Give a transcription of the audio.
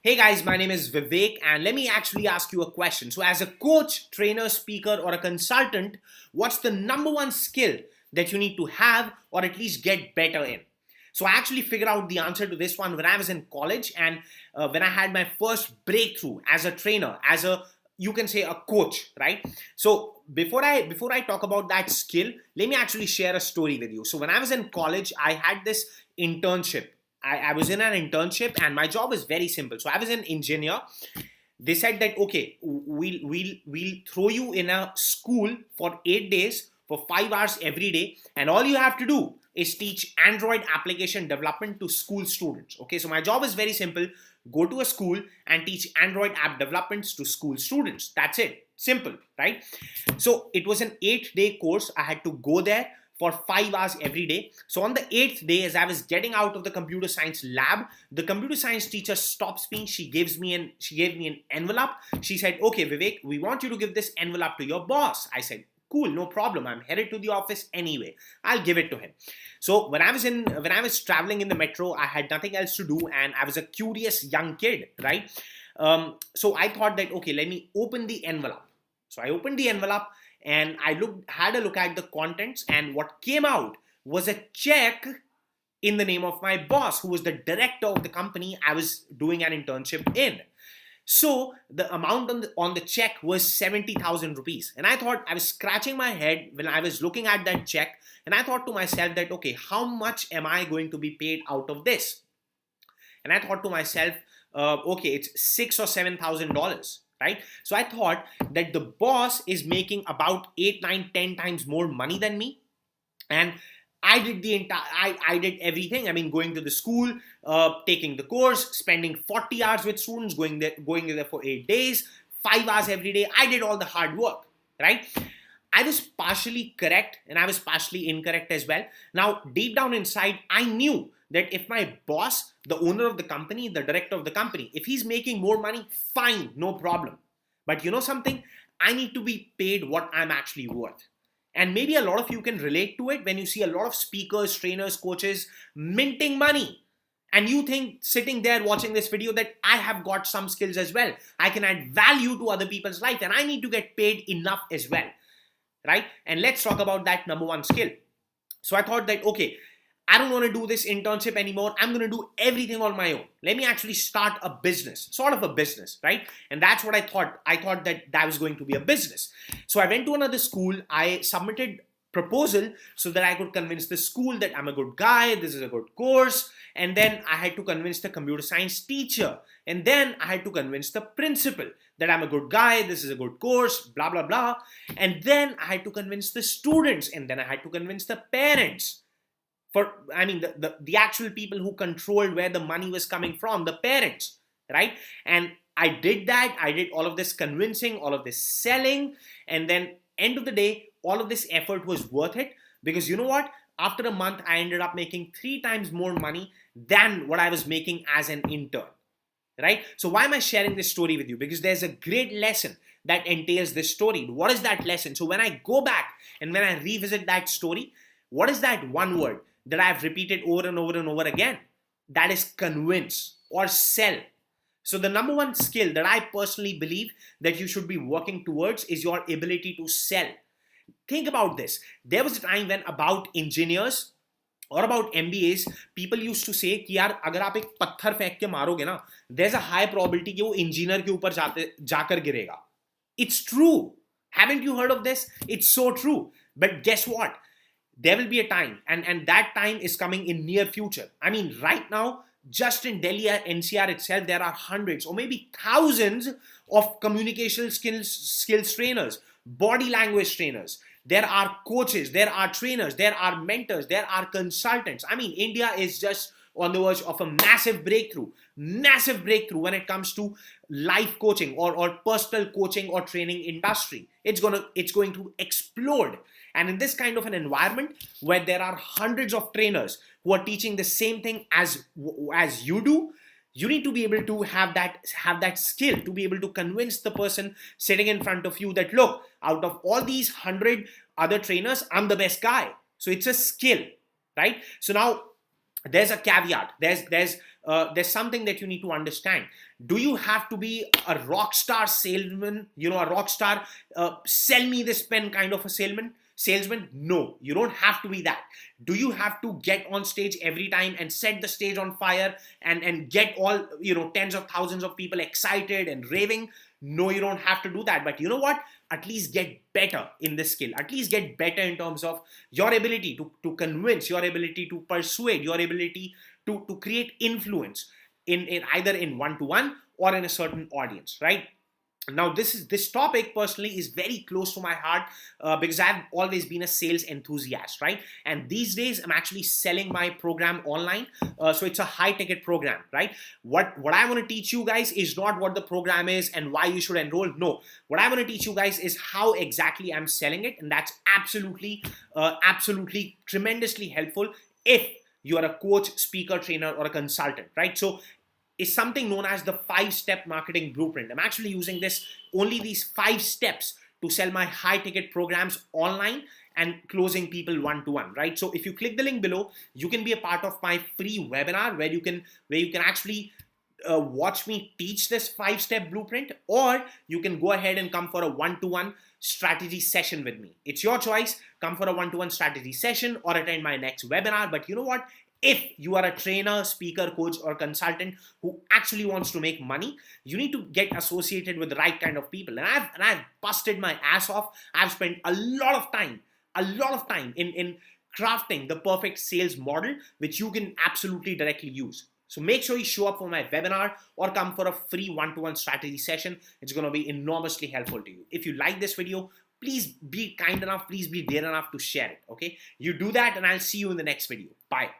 Hey guys, my name is Vivek and let me actually ask you a question. So as a coach, trainer, speaker or a consultant, what's the number one skill that you need to have or at least get better in? So I actually figured out the answer to this one when I was in college and when I had my first breakthrough as a trainer, as a you can say a coach, right? So before I talk about that skill, let me actually share a story with you. So when I was in college, I had this internship. I was in an internship and my job was very simple. So I was an engineer. They said that okay, we'll throw you in a school for 8 days for 5 hours every day, and all you have to do is teach Android application development to school students. Okay, so my job is very simple. Go to a school and teach Android app developments to school students. That's it. Simple, right? So it was an 8-day course. I had to go there for 5 hours every day. So on the 8th day, as I was getting out of the computer science lab, the computer science teacher stops me. She gave me an envelope. She said, "Okay, Vivek, we want you to give this envelope to your boss." I said, "Cool, no problem. I'm headed to the office anyway. I'll give it to him." So when I was traveling in the metro, I had nothing else to do, and I was a curious young kid, right? So I thought that okay, let me open the envelope. So I opened the envelope and I had a look at the contents, and what came out was a check in the name of my boss, who was the director of the company I was doing an internship in. So the amount on the check was 70,000 rupees. And I thought, I was scratching my head when I was looking at that check, and I thought to myself that, okay, how much am I going to be paid out of this? And I thought to myself, okay, it's $6,000 or $7,000, right? So I thought that the boss is making about 8, 9, 10 times more money than me. And I did I did everything. I mean, going to the school, taking the course, spending 40 hours with students, going there for 8 days, 5 hours every day. I did all the hard work, right? I was partially correct and I was partially incorrect as well. Now, deep down inside, I knew that if my boss, the owner of the company, the director of the company, if he's making more money, fine, no problem. But you know something? I need to be paid what I'm actually worth. And maybe a lot of you can relate to it when you see a lot of speakers, trainers, coaches minting money. And you think sitting there watching this video that I have got some skills as well. I can add value to other people's life and I need to get paid enough as well. Right? And let's talk about that number one skill. So I thought that, okay, I don't want to do this internship anymore. I'm going to do everything on my own. Let me actually start a business, sort of a business, right? And that's what I thought. I thought that was going to be a business. So I went to another school. I submitted proposal so that I could convince the school that I'm a good guy, this is a good course. And then I had to convince the computer science teacher. And then I had to convince the principal that I'm a good guy, this is a good course, blah, blah, blah. And then I had to convince the students. And then I had to convince the parents. The actual people who controlled where the money was coming from, the parents, right? And I did that. I did all of this convincing, all of this selling. And then end of the day, all of this effort was worth it, because you know what? After a month, I ended up making 3 times more money than what I was making as an intern, right? So why am I sharing this story with you? Because there's a great lesson that entails this story. What is that lesson? So when I go back and when I revisit that story, what is that one word that I've repeated over and over and over again? That is convince or sell. So the number one skill that I personally believe that you should be working towards is your ability to sell. Think about this. There was a time when about engineers or about MBAs, people used to say कि यार अगर आप एक पत्थर फेंक के मारोगे ना, there's a high probability कि वो इंजीनियर के ऊपर जाकर गिरेगा. It's true. Haven't you heard of this? It's so true. But guess what? There will be a time, and that time is coming in near future. I mean, right now, just in Delhi NCR itself, there are hundreds or maybe thousands of communication skills trainers, body language trainers. There are coaches, there are trainers, there are mentors, there are consultants. I mean, India is just on the verge of a massive breakthrough when it comes to life coaching or personal coaching or training industry. It's going to explode. And in this kind of an environment where there are hundreds of trainers who are teaching the same thing as you do, you need to be able to have that skill to be able to convince the person sitting in front of you that, look, out of all these 100 other trainers, I'm the best guy. So it's a skill, right? So now there's a caveat. There's there's something that you need to understand. Do you have to be a rock star salesman, a rock star, sell me this pen kind of a salesman? No, you don't have to be that. Do you have to get on stage every time and set the stage on fire and get all, tens of thousands of people excited and raving? No, you don't have to do that. But you know what? At least get better in this skill. At least get better in terms of your ability to convince, your ability to persuade, your ability to create influence in either in one-to-one or in a certain audience, right? Now, this topic personally is very close to my heart because I've always been a sales enthusiast, right? And these days I'm actually selling my program online, so it's a high ticket program, right? What I want to teach you guys is not what the program is and why you should enroll. No, what I want to teach you guys is how exactly I'm selling it, and that's absolutely tremendously helpful if you are a coach, speaker, trainer, or a consultant, right? So is something known as the 5-step marketing blueprint. I'm actually using these 5 steps to sell my high ticket programs online and closing people one-to-one, right? So if you click the link below, you can be a part of my free webinar where you can actually watch me teach this 5-step blueprint, or you can go ahead and come for a one-to-one strategy session with me. It's your choice. Come for a one-to-one strategy session or attend my next webinar. But you know what? If you are a trainer, speaker, coach, or consultant who actually wants to make money, you need to get associated with the right kind of people. And I've busted my ass off. I've spent a lot of time in crafting the perfect sales model, which you can absolutely directly use. So make sure you show up for my webinar or come for a free one-to-one strategy session. It's going to be enormously helpful to you. If you like this video, please be kind enough, please be dear enough to share it, okay? You do that and I'll see you in the next video. Bye.